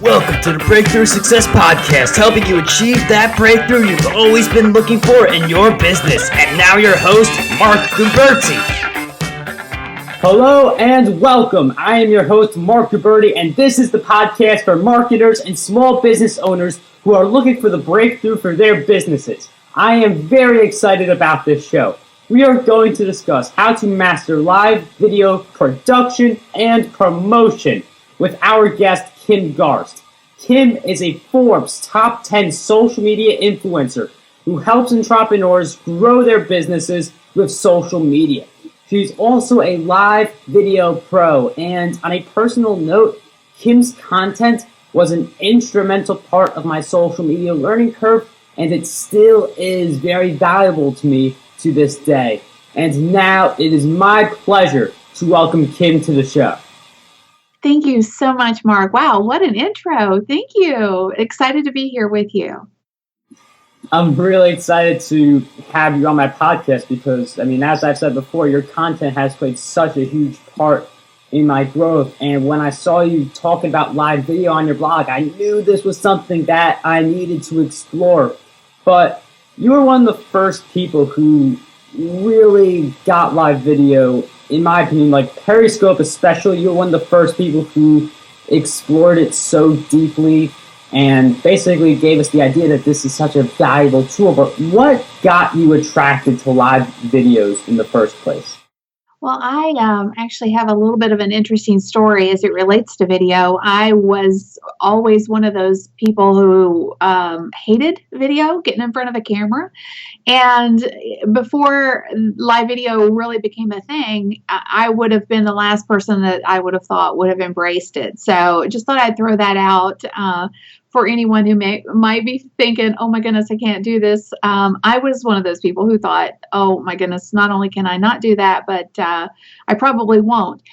Welcome to the Breakthrough Success Podcast, helping you achieve that breakthrough you've always been looking for in your business. And now your host, Mark Guberti. Hello and welcome. I am your host, Mark Guberti, and this is the podcast for marketers and small business owners who are looking for the breakthrough for their businesses. I am very excited about this show. We are going to discuss how to master live video production and promotion with our guest, Kim Garst. Kim is a Forbes top 10 social media influencer who helps entrepreneurs grow their businesses with social media. She's also a live video pro, and on a personal note, Kim's content was an instrumental part of my social media learning curve, and it still is very valuable to me to this day. And now it is my pleasure to welcome Kim to the show. Thank you so much, Mark. Wow, what an intro. Thank you. Excited to be here with you. I'm really excited to have you on my podcast because, as I've said before, your content has played such a huge part in my growth. And when I saw you talking about live video on your blog, I knew this was something that I needed to explore. But you were one of the first people who really got live video, in my opinion, like Periscope especially. You're one of the first people who explored it so deeply and basically gave us the idea that this is such a valuable tool. But what got you attracted to live videos in the first place? Well, I actually have a little bit of an interesting story as it relates to video. I was always one of those people who hated video, getting in front of a camera. And before live video really became a thing, I would have been the last person that I would have thought would have embraced it. So just thought I'd throw that out for anyone who might be thinking, oh my goodness, I can't do this. I was one of those people who thought, oh my goodness, not only can I not do that, but I probably won't.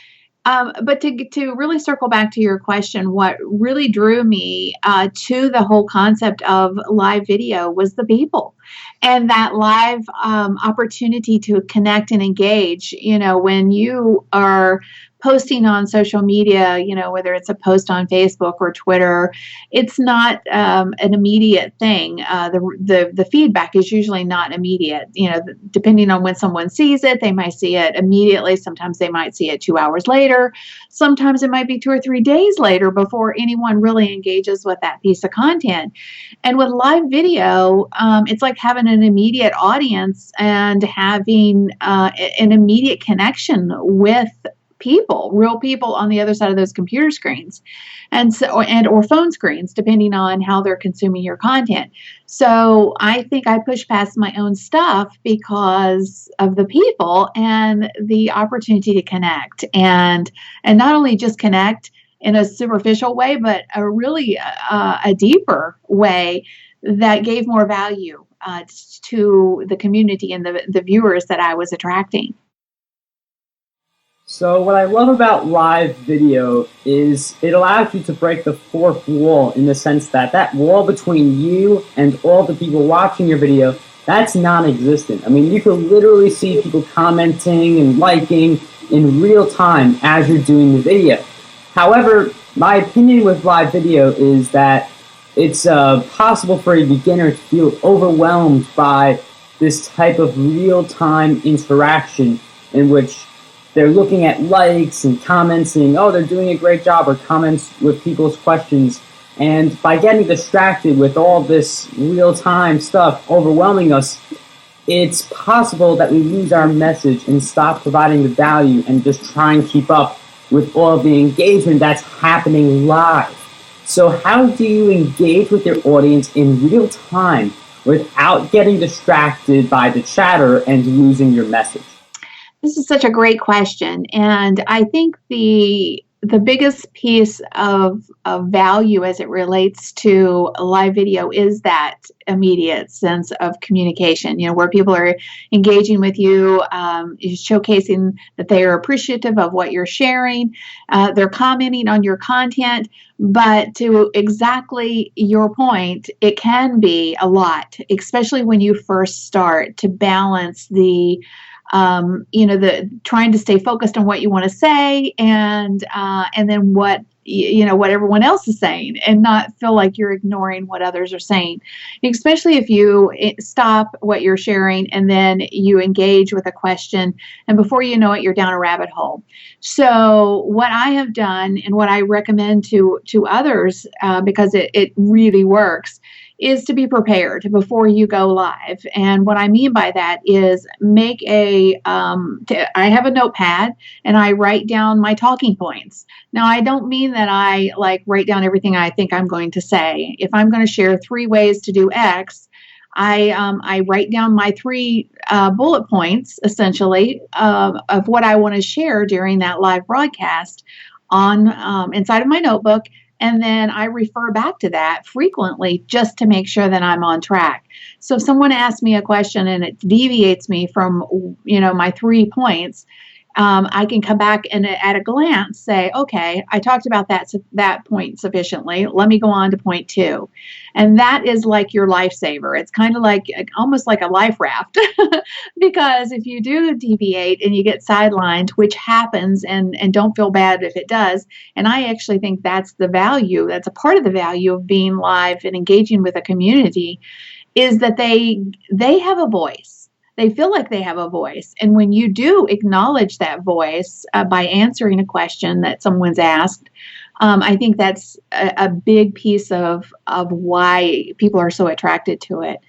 But to really circle back to your question, what really drew me to the whole concept of live video was the people and that live opportunity to connect and engage. You know, when you are posting on social media, whether it's a post on Facebook or Twitter, it's not an immediate thing. The feedback is usually not immediate. Depending on when someone sees it, they might see it immediately. Sometimes they might see it 2 hours later. Sometimes it might be 2 or 3 days later before anyone really engages with that piece of content. And with live video, it's like having an immediate audience and having an immediate connection with people, real people on the other side of those computer screens or phone screens, depending on how they're consuming your content. So I think I push past my own stuff because of the people and the opportunity to connect and not only just connect in a superficial way, but a really a deeper way that gave more value to the community and the viewers that I was attracting. So what I love about live video is it allows you to break the fourth wall in the sense that wall between you and all the people watching your video, that's non-existent. You can literally see people commenting and liking in real time as you're doing the video. However, my opinion with live video is that it's possible for a beginner to feel overwhelmed by this type of real-time interaction in which they're looking at likes and comments saying, oh, they're doing a great job, or comments with people's questions. And by getting distracted with all this real-time stuff overwhelming us, it's possible that we lose our message and stop providing the value and just try and keep up with all the engagement that's happening live. So how do you engage with your audience in real time without getting distracted by the chatter and losing your message? This is such a great question. And I think the biggest piece of value as it relates to live video is that immediate sense of communication, where people are engaging with you, showcasing that they are appreciative of what you're sharing. They're commenting on your content. But to exactly your point, it can be a lot, especially when you first start, to balance the the trying to stay focused on what you want to say, and then what everyone else is saying, and not feel like you're ignoring what others are saying, especially if you stop what you're sharing and then you engage with a question, and before you know it, you're down a rabbit hole. So what I have done and what I recommend to others, because it really works, is to be prepared before you go live. And what I mean by that is I have a notepad and I write down my talking points. Now, I don't mean that I write down everything I think I'm going to say. If I'm going to share 3 ways to do X, I write down my 3 bullet points, essentially, of what I want to share during that live broadcast on inside of my notebook. And then I refer back to that frequently just to make sure that I'm on track. So if someone asks me a question and it deviates me from, my 3 points, I can come back and at a glance say, okay, I talked about that point sufficiently. Let me go on to point 2. And that is like your lifesaver. It's kind of almost like a life raft, because if you do deviate and you get sidelined, which happens, and don't feel bad if it does. And I actually think that's the value. That's a part of the value of being live and engaging with a community, is that they have a voice. They feel like they have a voice. And when you do acknowledge that voice by answering a question that someone's asked, I think that's a big piece of why people are so attracted to it,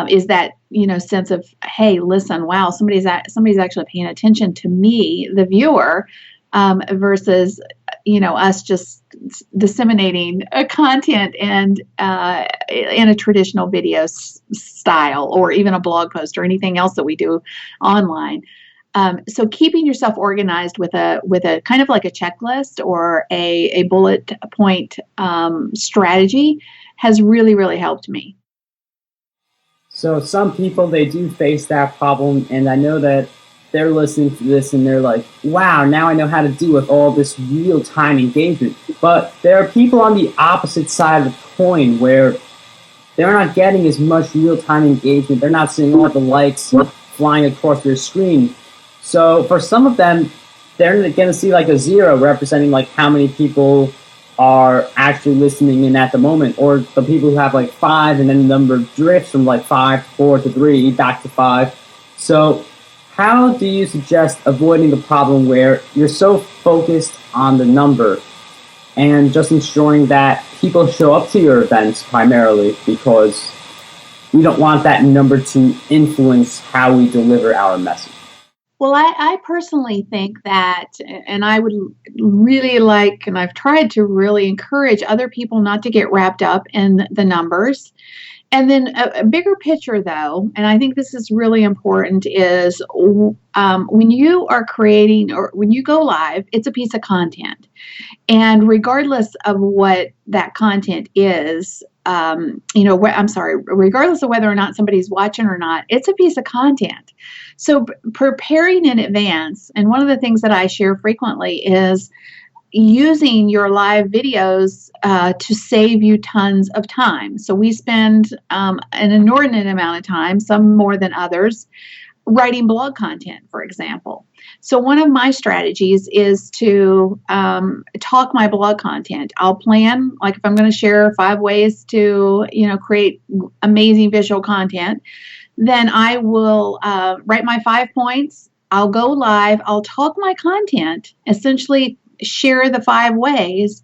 is that, sense of, hey, listen, wow, somebody's actually paying attention to me, the viewer, versus, us just disseminating content and in a traditional video style, or even a blog post or anything else that we do online. So keeping yourself organized with a kind of like a checklist or a bullet point strategy has really, really helped me. So some people, they do face that problem, and I know that they're listening to this and they're like, wow, now I know how to deal with all this real-time engagement. But there are people on the opposite side of the coin where they're not getting as much real-time engagement. They're not seeing all the likes flying across their screen. So for some of them, they're going to see a 0 representing how many people are actually listening in at the moment, or the people who have 5, and then the number drifts from 5 to 4 to 3 back to 5. So how do you suggest avoiding the problem where you're so focused on the number and just ensuring that people show up to your events primarily, because we don't want that number to influence how we deliver our message? Well, I personally think that, and I would really and I've tried to really encourage other people not to get wrapped up in the numbers. And then a bigger picture, though, and I think this is really important, is when you are creating, or when you go live, it's a piece of content. And regardless of what that content is, regardless of whether or not somebody's watching or not, it's a piece of content. So preparing in advance, and one of the things that I share frequently is using your live videos to save you tons of time. So we spend an inordinate amount of time, some more than others, writing blog content, for example. So one of my strategies is to talk my blog content. I'll plan, if I'm going to share 5 ways to, create amazing visual content, then I will write my 5 points. I'll go live. I'll talk my content, essentially share the 5 ways,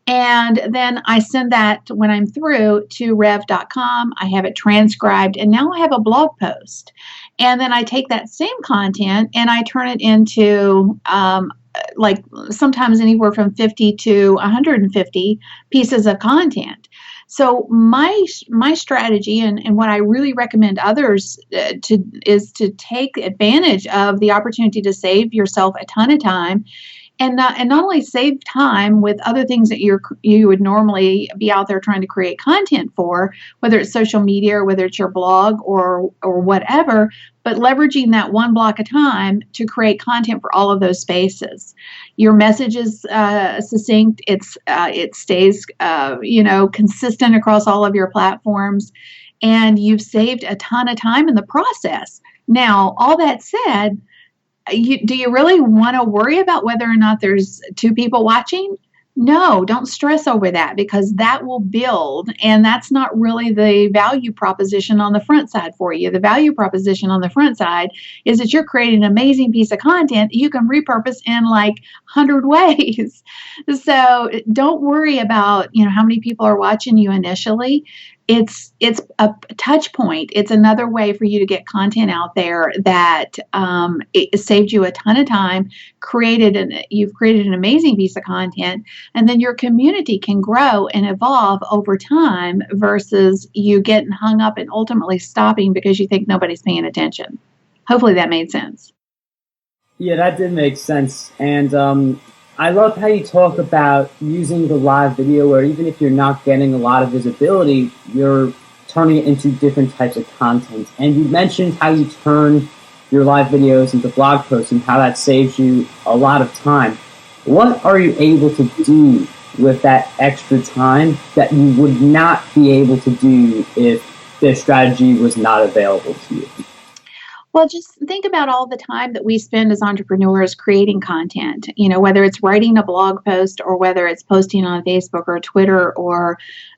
and then I send that, when I'm through, to rev.com. I have it transcribed, and now I have a blog post. And then I take that same content and I turn it into sometimes anywhere from 50 to 150 pieces of content. So my strategy, and what I really recommend others is to take advantage of the opportunity to save yourself a ton of time. And not only save time with other things that you would normally be out there trying to create content for, whether it's social media or whether it's your blog or whatever, but leveraging that one block of time to create content for all of those spaces. Your message is succinct. It stays consistent across all of your platforms, and you've saved a ton of time in the process. Now, all that said, do you really want to worry about whether or not there's two people watching? No, don't stress over that, because that will build, and that's not really the value proposition on the front side for you. The value proposition on the front side is that you're creating an amazing piece of content that you can repurpose in like 100 ways. So don't worry about, how many people are watching you initially. It's a touch point. It's another way for you to get content out there that it saved you a ton of time. You've created an amazing piece of content, and then your community can grow and evolve over time versus you getting hung up and ultimately stopping because you think nobody's paying attention. Hopefully that made sense. Yeah, that did make sense. And I love how you talk about using the live video where even if you're not getting a lot of visibility, you're turning it into different types of content. And you mentioned how you turn your live videos into blog posts and how that saves you a lot of time. What are you able to do with that extra time that you would not be able to do if this strategy was not available to you? Well, just think about all the time that we spend as entrepreneurs creating content, whether it's writing a blog post or whether it's posting on Facebook or Twitter or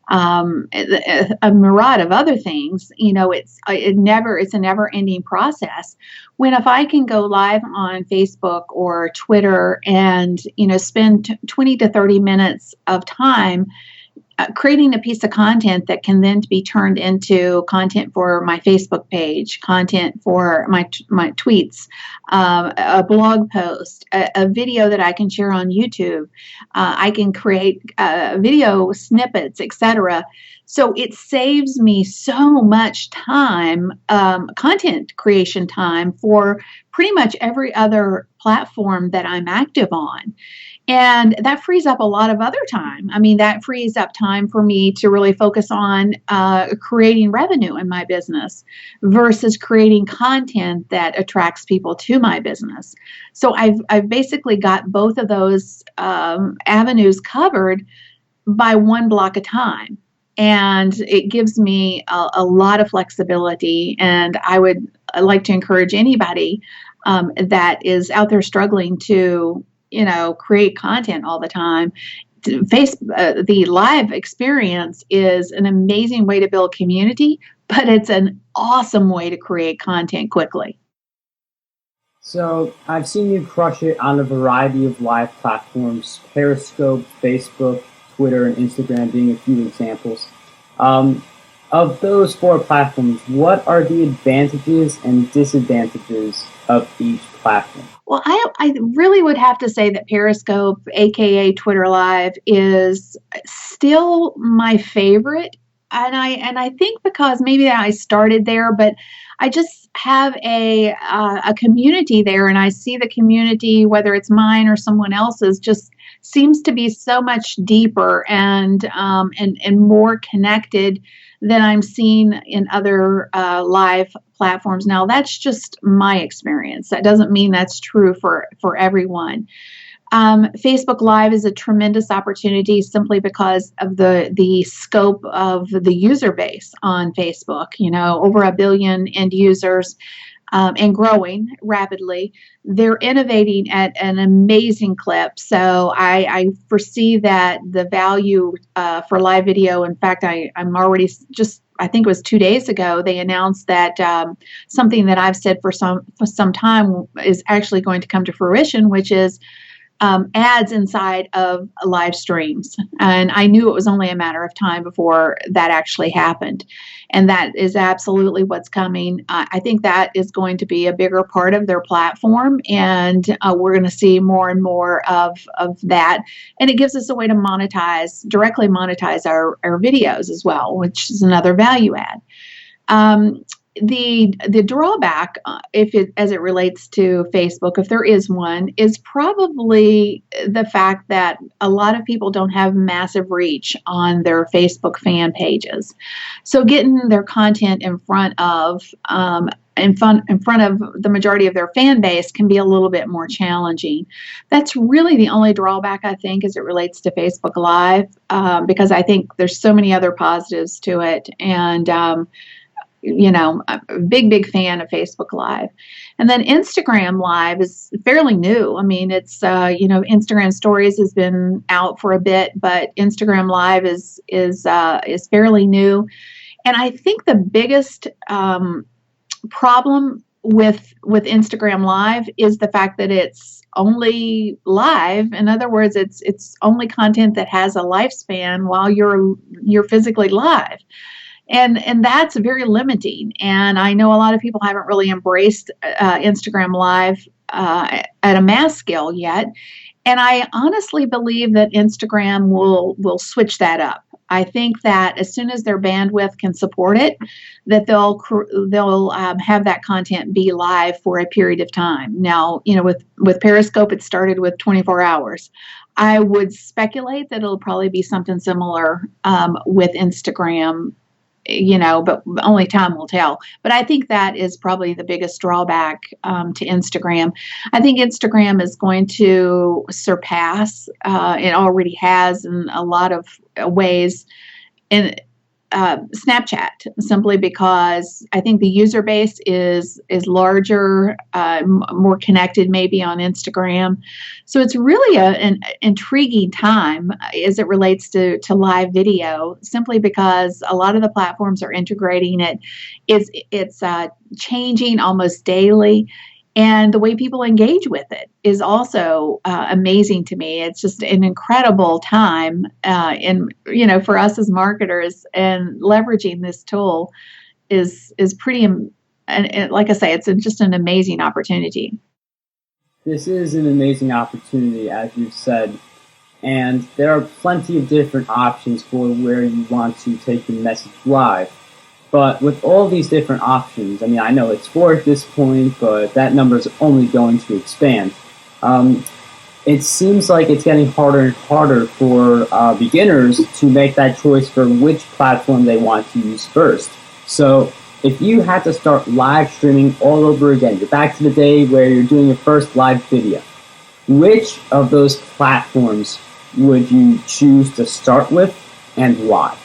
a myriad of other things. It's a never ending process. If I can go live on Facebook or Twitter and, spend 20 to 30 minutes of time creating a piece of content that can then be turned into content for my Facebook page, content for my tweets, a blog post, a video that I can share on YouTube. I can create video snippets, etc. So it saves me so much time, content creation time for pretty much every other platform that I'm active on. And that frees up a lot of other time. That frees up time for me to really focus on creating revenue in my business versus creating content that attracts people to my business. So I've basically got both of those avenues covered by one block of time. And it gives me a lot of flexibility. And I would like to encourage anybody that is out there struggling to create content all the time. The live experience is an amazing way to build community, but it's an awesome way to create content quickly. So I've seen you crush it on a variety of live platforms, Periscope, Facebook, Twitter, and Instagram being a few examples. Of those 4 platforms, what are the advantages and disadvantages of each platform? Well, I really would have to say that Periscope, aka Twitter Live, is still my favorite, and I think because maybe I started there, but I just have a community there, and I see the community, whether it's mine or someone else's, just seems to be so much deeper and more connected than I'm seeing in other live platforms. Now, that's just my experience. That doesn't mean that's true for everyone. Facebook Live is a tremendous opportunity simply because of the scope of the user base on Facebook. Over 1 billion end users. And growing rapidly. They're innovating at an amazing clip. So I foresee that the value for live video, in fact, I'm already I think it was 2 days ago, they announced that something that I've said for some time is actually going to come to fruition, which is ads inside of live streams. And I knew it was only a matter of time before that actually happened. And that is absolutely what's coming. I think that is going to be a bigger part of their platform. And we're going to see more and more of that. And it gives us a way to directly monetize our videos as well, which is another value add. The drawback, as it relates to Facebook, if there is one, is probably the fact that a lot of people don't have massive reach on their Facebook fan pages. So getting their content in front of the majority of their fan base can be a little bit more challenging. That's really the only drawback, I think, as it relates to Facebook Live, because I think there's so many other positives to it. And a big fan of Facebook Live. And then Instagram Live is fairly new. I mean, it's, Instagram Stories has been out for a bit, but Instagram Live is fairly new. And I think the biggest problem with Instagram Live is the fact that it's only live. In other words, it's only content that has a lifespan while you're physically live. And that's very limiting. And I know a lot of people haven't really embraced Instagram Live at a mass scale yet. And I honestly believe that Instagram will switch that up. I think that as soon as their bandwidth can support it, that they'll have that content be live for a period of time. Now, with Periscope, it started with 24 hours. I would speculate that it'll probably be something similar with Instagram, but only time will tell. But I think that is probably the biggest drawback to Instagram. I think Instagram is going to surpass, it already has in a lot of ways, in Snapchat, simply because I think the user base is larger, more connected maybe on Instagram. So it's really an intriguing time as it relates to live video, simply because a lot of the platforms are integrating it. It's changing almost daily. And the way people engage with it is also amazing to me. It's just an incredible time, for us as marketers, and leveraging this tool is pretty. And like I say, it's just an amazing opportunity. This is an amazing opportunity, as you've said, and there are plenty of different options for where you want to take your message live. But with all these different options, I mean, I know it's 4 at this point, but that number is only going to expand. It seems like it's getting harder and harder for beginners to make that choice for which platform they want to use first. So if you had to start live streaming all over again, you're back to the day where you're doing your first live video, which of those platforms would you choose to start with, and why?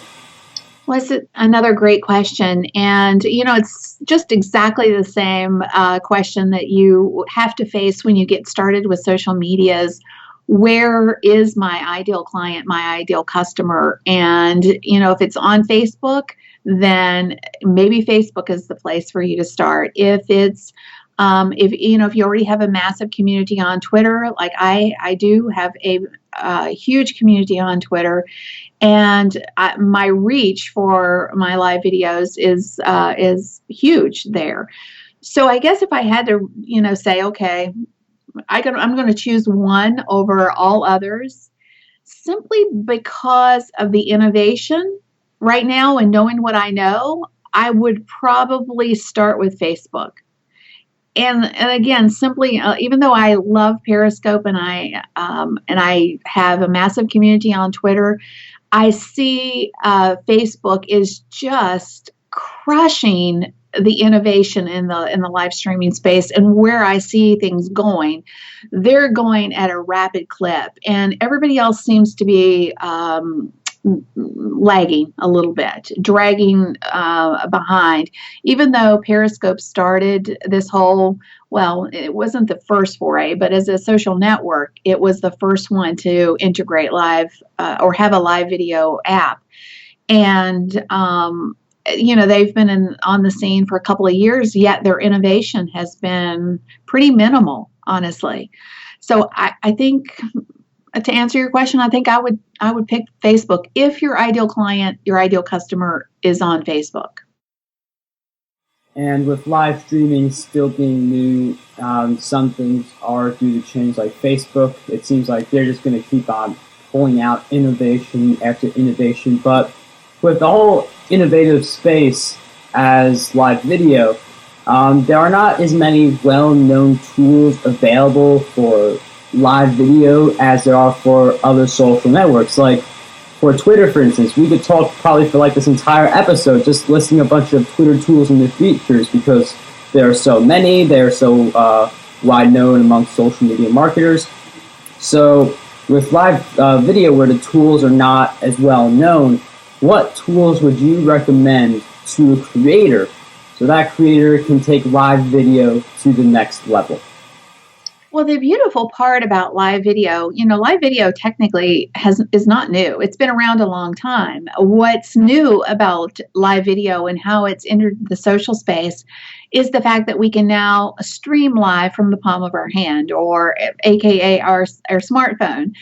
Well, it's another great question. And, it's just exactly the same question that you have to face when you get started with social media is, where is my ideal client, my ideal customer? And, if it's on Facebook, then maybe Facebook is the place for you to start. If it's if you already have a massive community on Twitter, like I do have a huge community on Twitter, and my reach for my live videos is huge there. So I guess if I had to, say, okay, I'm going to choose one over all others, simply because of the innovation right now and knowing what I know, I would probably start with Facebook. And again, simply, even though I love Periscope and I have a massive community on Twitter, I see Facebook is just crushing the innovation in the live streaming space, and where I see things going, they're going at a rapid clip, and everybody else seems to be lagging a little bit, dragging behind. Even though Periscope started this whole, well, it wasn't the first foray, but as a social network, it was the first one to integrate live or have a live video app. And, they've been on the scene for a couple of years, yet their innovation has been pretty minimal, honestly. So I think, to answer your question, I think I would pick Facebook if your ideal client, your ideal customer is on Facebook. And with live streaming still being new, some things are due to change, like Facebook. It seems like they're just going to keep on pulling out innovation after innovation. But with the whole innovative space as live video, there are not as many well-known tools available for live video as there are for other social networks. Like for Twitter, for instance, we could talk probably for like this entire episode just listing a bunch of Twitter tools and their features, because there are so many, they're so wide known amongst social media marketers. So with live video, where the tools are not as well known, what tools would you recommend to a creator so that creator can take live video to the next level? Well, the beautiful part about live video, live video technically is not new. It's been around a long time. What's new about live video and how it's entered the social space is the fact that we can now stream live from the palm of our hand, or AKA our smartphone,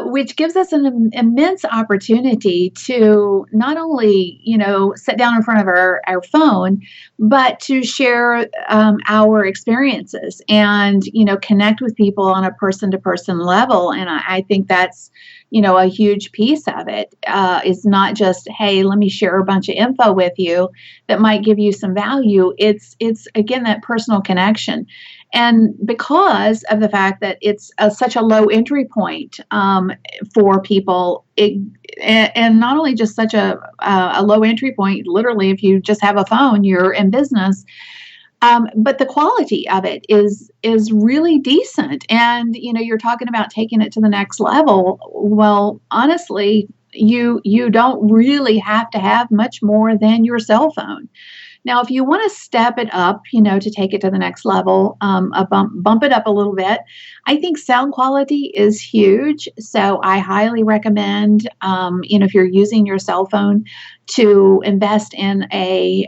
which gives us an immense opportunity to not only, sit down in front of our phone, but to share our experiences and, connect with people on a person-to-person level. And I think that's, a huge piece of it. Is not just, hey, let me share a bunch of info with you that might give you some value. It's again, that personal connection. And because of the fact that it's such a low entry point for people, and not only just such a low entry point, literally, if you just have a phone, you're in business. But the quality of it is really decent. And, you're talking about taking it to the next level. Well, honestly, you don't really have to have much more than your cell phone. Now, if you want to step it up, to take it to the next level, bump it up a little bit, I think sound quality is huge. So I highly recommend, if you're using your cell phone, to invest in a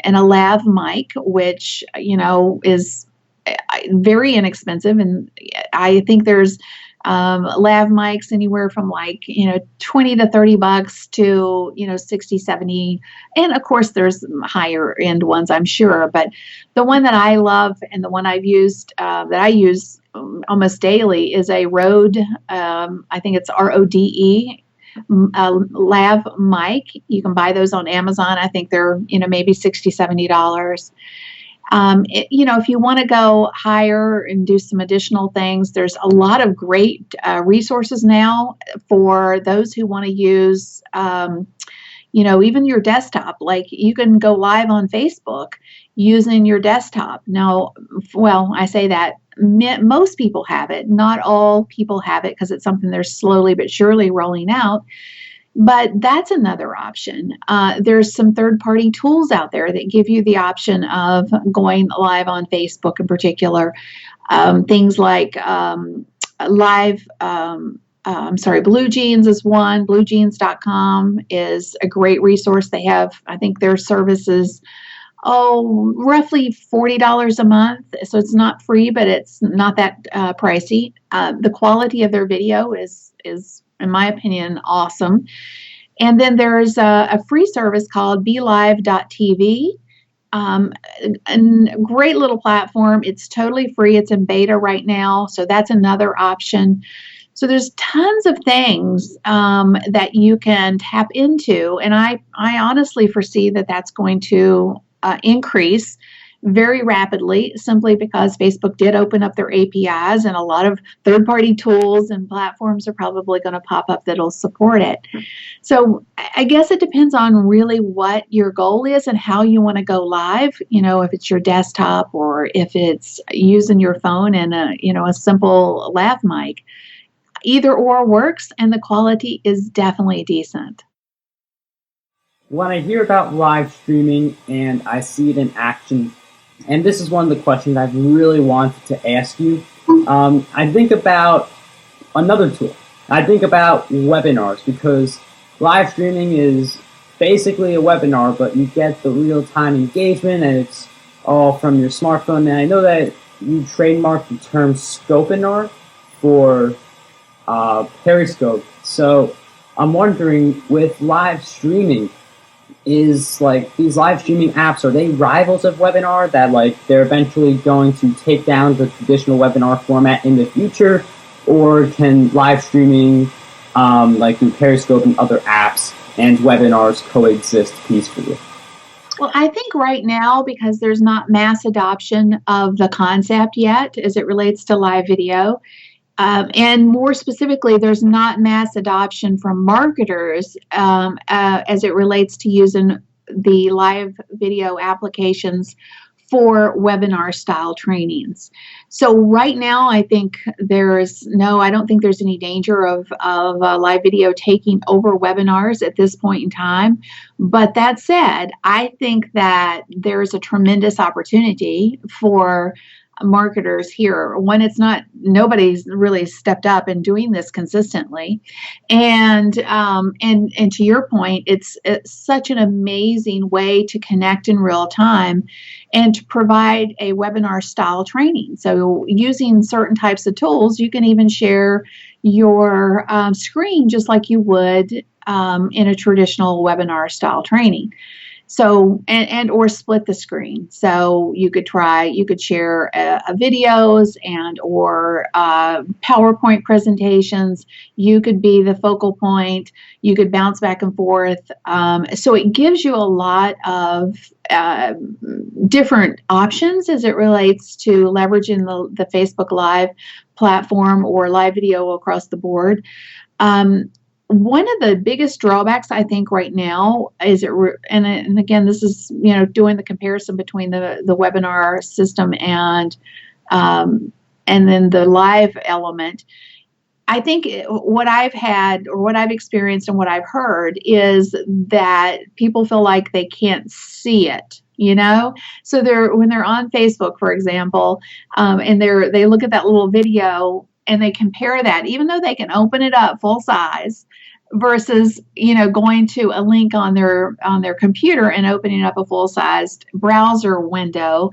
lav mic, which, is very inexpensive. And I think there's lav mics anywhere from like, $20 to $30 to, 60, 70. And of course there's higher end ones, I'm sure, but the one that I love and the one I've used, that I use almost daily is a Rode, I think it's RODE, lav mic. You can buy those on Amazon. I think they're, maybe $60, $70. If you want to go higher and do some additional things, there's a lot of great resources now for those who want to use, even your desktop. Like you can go live on Facebook using your desktop. Now, well, I say that most people have it. Not all people have it because it's something they're slowly but surely rolling out. But that's another option. There's some third-party tools out there that give you the option of going live on Facebook in particular. Things like Blue Jeans is one. BlueJeans.com is a great resource. They have, I think their service is, roughly $40 a month. So it's not free, but it's not that pricey. The quality of their video is in my opinion, awesome. And then there's a free service called BeLive.tv. A great little platform. It's totally free. It's in beta right now. So that's another option. So there's tons of things that you can tap into. And I honestly foresee that that's going to increase very rapidly, simply because Facebook did open up their APIs, and a lot of third-party tools and platforms are probably going to pop up that'll support it. So I guess it depends on really what your goal is and how you want to go live. If it's your desktop or if it's using your phone and a simple lav mic. Either or works, and the quality is definitely decent. When I hear about live streaming and I see it in action, and this is one of the questions I've really wanted to ask you, I think about another tool. I think about webinars, because live streaming is basically a webinar, but you get the real-time engagement, and it's all from your smartphone. And I know that you trademarked the term scopinar for Periscope. So I'm wondering, with live streaming, is like these live streaming apps, are they rivals of webinar, that like they're eventually going to take down the traditional webinar format in the future? Or can live streaming like through Periscope and other apps and webinars coexist peacefully? Well, I think right now, because there's not mass adoption of the concept yet as it relates to live video, and more specifically, there's not mass adoption from marketers as it relates to using the live video applications for webinar style trainings. So right now, I think I don't think there's any danger of live video taking over webinars at this point in time. But that said, I think that there's a tremendous opportunity for marketers here when nobody's really stepped up and doing this consistently, and to your point, it's such an amazing way to connect in real time and to provide a webinar style training. So using certain types of tools, you can even share your screen just like you would in a traditional webinar style training. So, and or split the screen. So you could share videos or PowerPoint presentations. You could be the focal point. You could bounce back and forth. So it gives you a lot of different options as it relates to leveraging the Facebook Live platform or live video across the board. One of the biggest drawbacks, I think, right now is and again, this is doing the comparison between the webinar system and then the live element. I think what I've had or what I've experienced and what I've heard is that people feel like they can't see it. So when they're on Facebook, for example, and they look at that little video and they compare that, even though they can open it up full size, versus going to a link on their computer and opening up a full-sized browser window.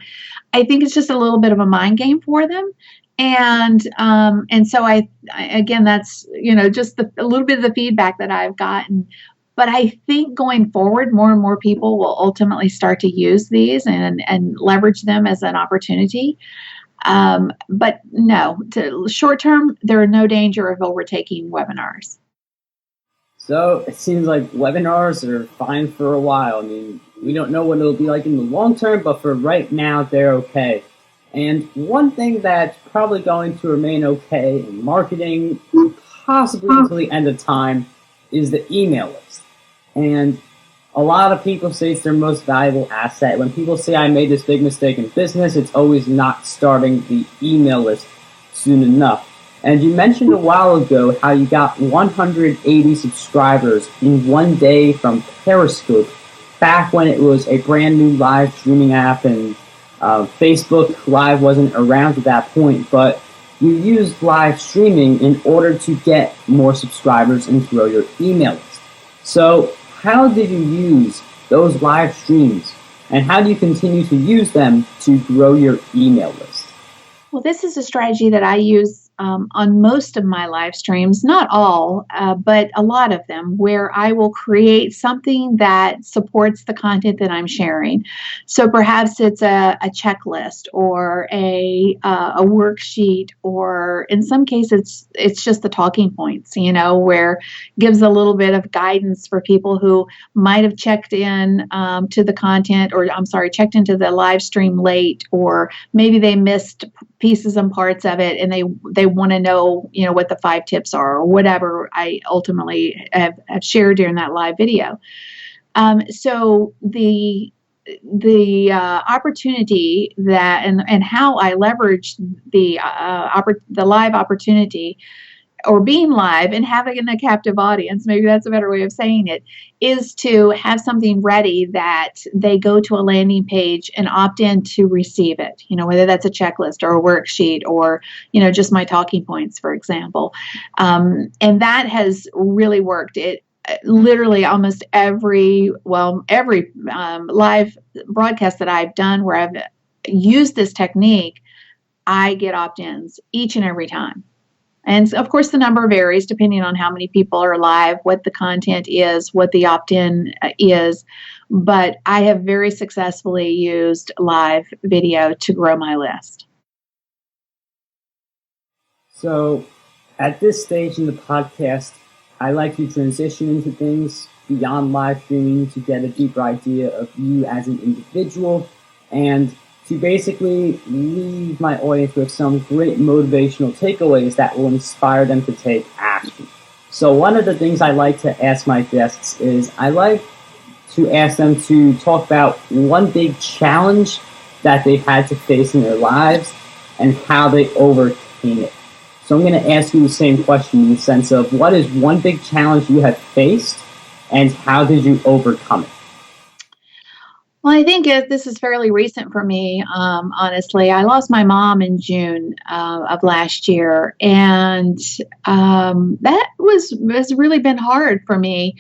I think it's just a little bit of a mind game for them, and so I again, that's just a little bit of the feedback that I've gotten. But I think going forward, more and more people will ultimately start to use these and leverage them as an opportunity. But no, short term, there are no danger of overtaking webinars. So it seems like webinars are fine for a while. I mean, we don't know what it'll be like in the long term, but for right now, they're okay. And one thing that's probably going to remain okay in marketing, possibly until the end of time, is the email list. And a lot of people say it's their most valuable asset. When people say I made this big mistake in business, it's always not starting the email list soon enough. And you mentioned a while ago how you got 180 subscribers in one day from Periscope, back when it was a brand new live streaming app, and Facebook Live wasn't around at that point, but you used live streaming in order to get more subscribers and grow your email list. So how did you use those live streams, and how do you continue to use them to grow your email list? Well, this is a strategy that I use on most of my live streams, not all, but a lot of them, where I will create something that supports the content that I'm sharing. So perhaps it's a checklist or a worksheet, or in some cases it's just the talking points, where it gives a little bit of guidance for people who might have checked in to the content, or checked into the live stream late, or maybe they missed pieces and parts of it, and they want to know, what the 5 tips are, or whatever I ultimately have shared during that live video. So the opportunity that and how I leverage the live opportunity, or being live and having a captive audience, maybe that's a better way of saying it, is to have something ready that they go to a landing page and opt in to receive it, whether that's a checklist or a worksheet, or, just my talking points, for example. And that has really worked. It literally almost every live broadcast that I've done where I've used this technique, I get opt-ins each and every time. And of course, the number varies depending on how many people are live, what the content is, what the opt-in is. But I have very successfully used live video to grow my list. So at this stage in the podcast, I like to transition into things beyond live streaming to get a deeper idea of you as an individual, and to basically leave my audience with some great motivational takeaways that will inspire them to take action. So one of the things I like to ask my guests is I like to ask them to talk about one big challenge that they've had to face in their lives and how they overcame it. So I'm going to ask you the same question in the sense of what is one big challenge you have faced and how did you overcome it? Well, I think this is fairly recent for me, honestly. I lost my mom in June of last year, and that has really been hard for me.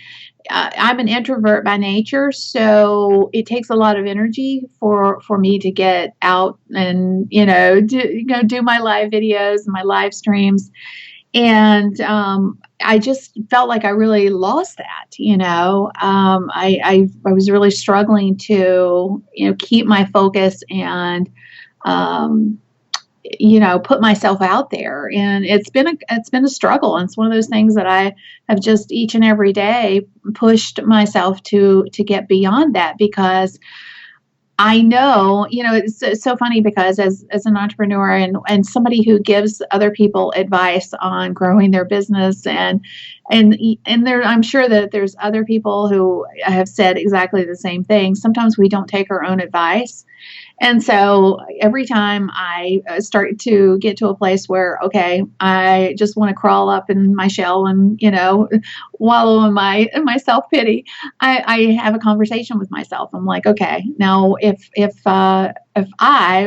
I'm an introvert by nature, so it takes a lot of energy for me to get out and do my live videos and my live streams. And I just felt like I really lost that. I was really struggling to keep my focus and put myself out there. And it's been a struggle. And it's one of those things that I have just each and every day pushed myself to get beyond that, because I know, it's so funny because as an entrepreneur and somebody who gives other people advice on growing their business and there, I'm sure that there's other people who have said exactly the same thing. Sometimes we don't take our own advice. And so every time I start to get to a place where, okay, I just want to crawl up in my shell and, wallow in my self-pity, I have a conversation with myself. I'm like, okay, now if I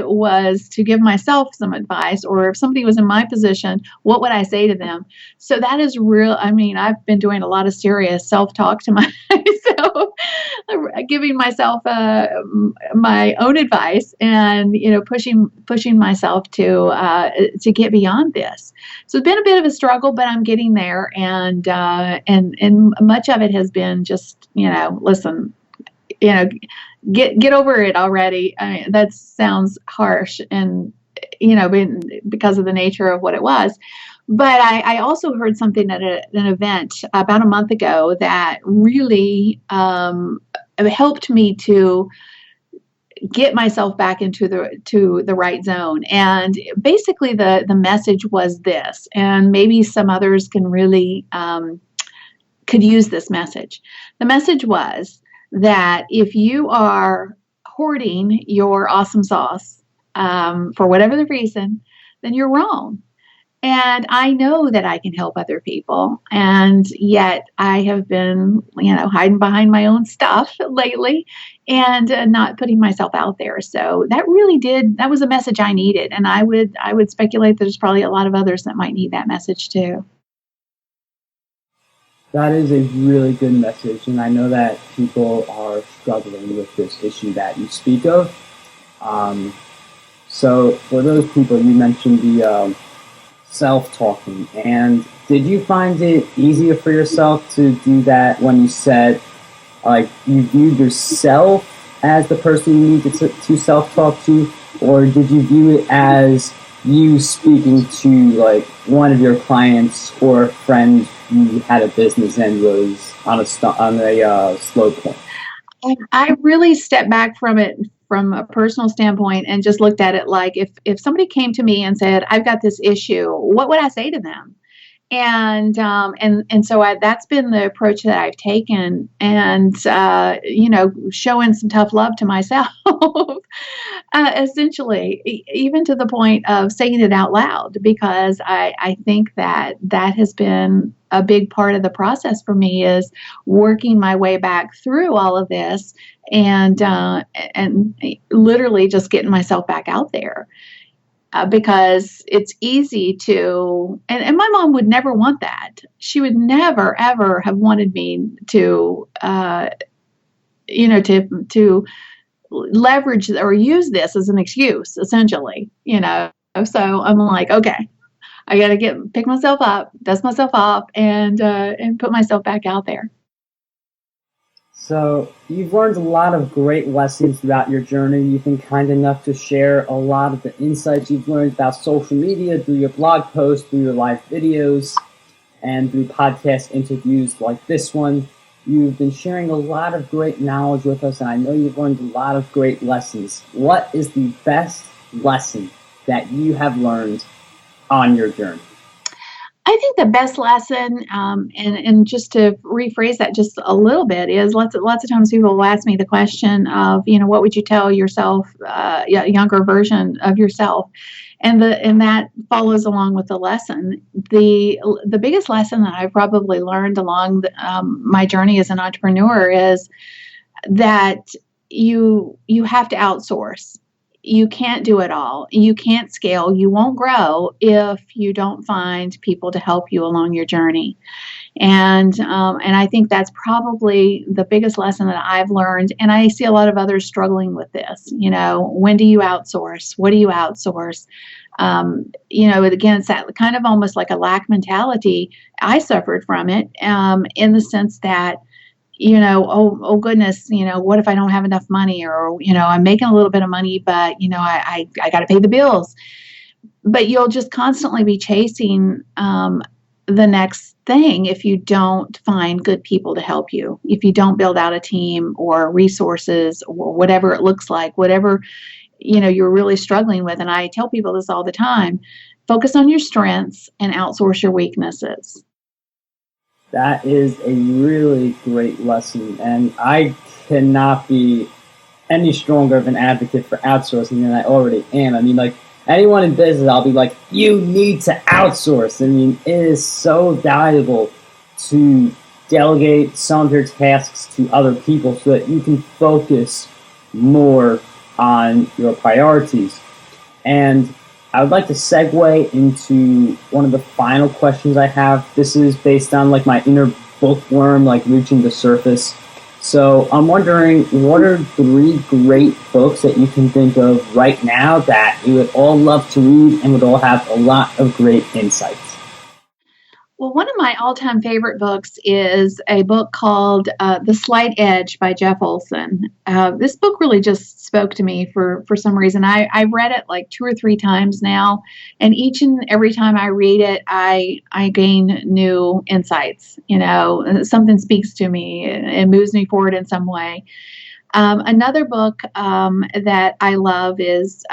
was to give myself some advice, or if somebody was in my position, what would I say to them? So that is real. I mean, I've been doing a lot of serious self-talk to myself, giving myself my own advice, and pushing myself to get beyond this. So it's been a bit of a struggle, but I'm getting there, and much of it has been just listen, get over it already. I mean, that sounds harsh, and because of the nature of what it was. But I also heard something at an event about a month ago that really helped me to get myself back into the right zone. And basically the message was this, and maybe some others can really could use this message. The message was that if you are hoarding your awesome sauce for whatever the reason, then you're wrong. And I know that I can help other people, and yet I have been, hiding behind my own stuff lately and not putting myself out there. So that was a message I needed, and I would speculate that there's probably a lot of others that might need that message too. That is a really good message, and I know that people are struggling with this issue that you speak of. So for those people, you mentioned the self-talking, and did you find it easier for yourself to do that when you said, like, you viewed yourself as the person you needed to self-talk to, or did you view it as you speaking to, like, one of your clients or a friend who had a business and was on a slow point? I really stepped back from it from a personal standpoint and just looked at it like, if somebody came to me and said, I've got this issue, what would I say to them? And so that's been the approach that I've taken, and showing some tough love to myself, essentially, even to the point of saying it out loud, because I think that has been a big part of the process for me, is working my way back through all of this and literally just getting myself back out there. Because it's easy to, and my mom would never want that. She would never, ever have wanted me to, to leverage or use this as an excuse, essentially, So I'm like, okay, I got to pick myself up, dust myself off, and put myself back out there. So you've learned a lot of great lessons throughout your journey. You've been kind enough to share a lot of the insights you've learned about social media through your blog posts, through your live videos, and through podcast interviews like this one. You've been sharing a lot of great knowledge with us, and I know you've learned a lot of great lessons. What is the best lesson that you have learned on your journey? I think the best lesson, and just to rephrase that just a little bit, is lots of times people will ask me the question of, what would you tell yourself, a younger version of yourself, and that follows along with the lesson. The biggest lesson that I've probably learned along my journey as an entrepreneur is that you have to outsource. You can't do it all. You can't scale. You won't grow if you don't find people to help you along your journey. And I think that's probably the biggest lesson that I've learned. And I see a lot of others struggling with this. When do you outsource? What do you outsource? Again, it's that kind of almost like a lack mentality. I suffered from it in the sense that, oh goodness, what if I don't have enough money, or, I'm making a little bit of money, but, I got to pay the bills. But you'll just constantly be chasing the next thing if you don't find good people to help you, if you don't build out a team or resources or whatever it looks like, whatever, you're really struggling with. And I tell people this all the time: focus on your strengths and outsource your weaknesses. That is a really great lesson, and I cannot be any stronger of an advocate for outsourcing than I already am. I mean, like, anyone in business, I'll be like, you need to outsource. I mean, it is so valuable to delegate some of your tasks to other people so that you can focus more on your priorities. And I would like to segue into one of the final questions I have. This is based on my inner bookworm, reaching the surface. So I'm wondering, what are 3 great books that you can think of right now that you would all love to read and would all have a lot of great insights? Well, one of my all-time favorite books is a book called The Slight Edge by Jeff Olson. This book really just spoke to me for some reason. I've read it 2 or 3 times now, and each and every time I read it, I gain new insights. Something speaks to me and moves me forward in some way. Another book that I love is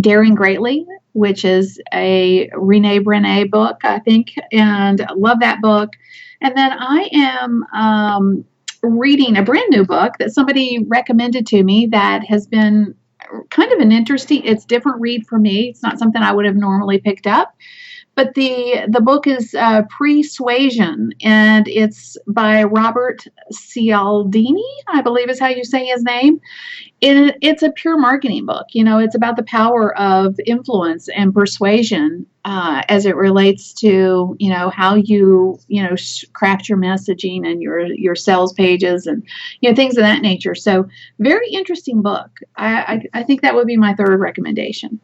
Daring Greatly, which is a Renee Brené book, I think, and I love that book. And then I am reading a brand new book that somebody recommended to me that has been kind of an interesting, it's different read for me. It's not something I would have normally picked up. But the book is Persuasion, and it's by Robert Cialdini, I believe is how you say his name. It's a pure marketing book. It's about the power of influence and persuasion as it relates to, how you, craft your messaging and your sales pages and, things of that nature. So very interesting book. I think that would be my third recommendation.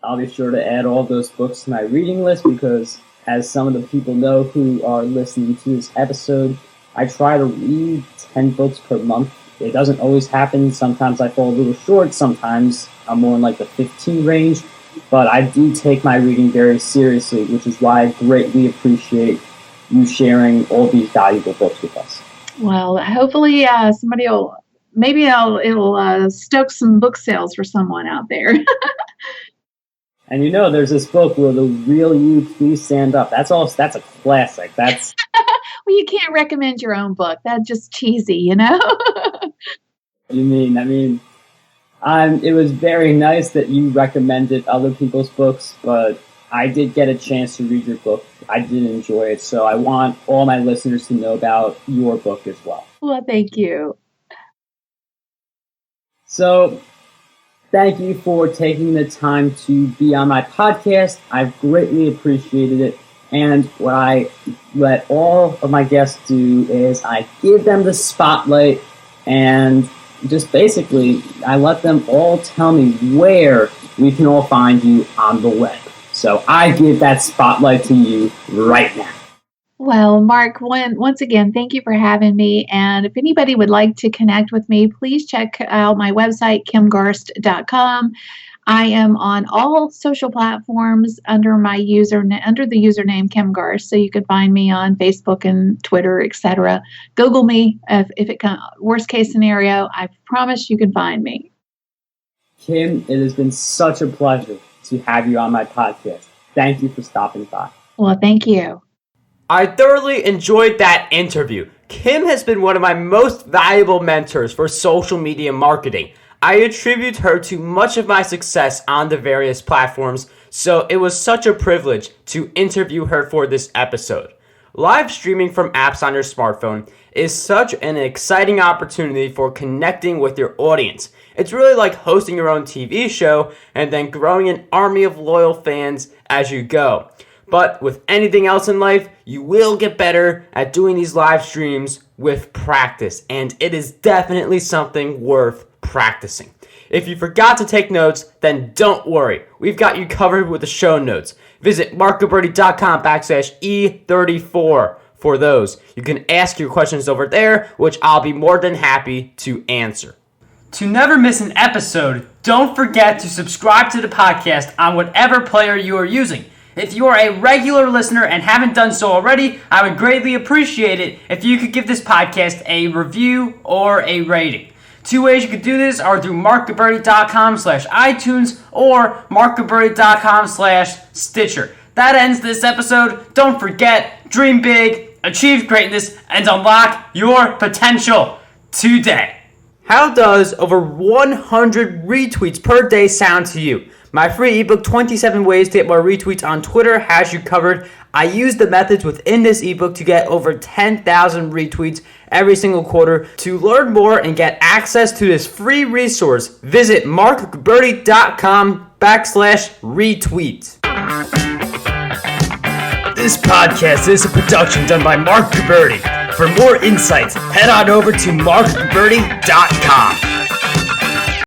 I'll be sure to add all those books to my reading list because, as some of the people know who are listening to this episode, I try to read 10 books per month. It doesn't always happen. Sometimes I fall a little short. Sometimes I'm more in the 15 range. But I do take my reading very seriously, which is why I greatly appreciate you sharing all these valuable books with us. Well, hopefully somebody it'll stoke some book sales for someone out there. And there's this book, Will the Real You Please Stand Up? That's a classic. That's well, you can't recommend your own book. That's just cheesy, You mean? It was very nice that you recommended other people's books, but I did get a chance to read your book. I did enjoy it, so I want all my listeners to know about your book as well. Well, thank you. So, thank you for taking the time to be on my podcast. I've greatly appreciated it. And what I let all of my guests do is I give them the spotlight and just basically I let them all tell me where we can all find you on the web. So I give that spotlight to you right now. Well, Mark, once again, thank you for having me. And if anybody would like to connect with me, please check out my website, kimgarst.com. I am on all social platforms under the username Kim Garst, so you can find me on Facebook and Twitter, etc. Google me if it comes. Worst case scenario, I promise you can find me. Kim, it has been such a pleasure to have you on my podcast. Thank you for stopping by. Well, thank you. I thoroughly enjoyed that interview. Kim has been one of my most valuable mentors for social media marketing. I attribute her to much of my success on the various platforms, so it was such a privilege to interview her for this episode. Live streaming from apps on your smartphone is such an exciting opportunity for connecting with your audience. It's really like hosting your own TV show and then growing an army of loyal fans as you go. But with anything else in life, you will get better at doing these live streams with practice, and it is definitely something worth practicing. If you forgot to take notes, then don't worry. We've got you covered with the show notes. Visit markgilberti.com/E34 for those. You can ask your questions over there, which I'll be more than happy to answer. To never miss an episode, don't forget to subscribe to the podcast on whatever player you are using. If you are a regular listener and haven't done so already, I would greatly appreciate it if you could give this podcast a review or a rating. Two ways you could do this are through markgilberti.com/iTunes or markgilberti.com/Stitcher. That ends this episode. Don't forget, dream big, achieve greatness, and unlock your potential today. How does over 100 retweets per day sound to you? My free ebook, 27 Ways to Get More Retweets on Twitter, has you covered. I use the methods within this ebook to get over 10,000 retweets every single quarter. To learn more and get access to this free resource, visit markgilberti.com/retweet. This podcast is a production done by Mark Gilberti. For more insights, head on over to markgilberti.com.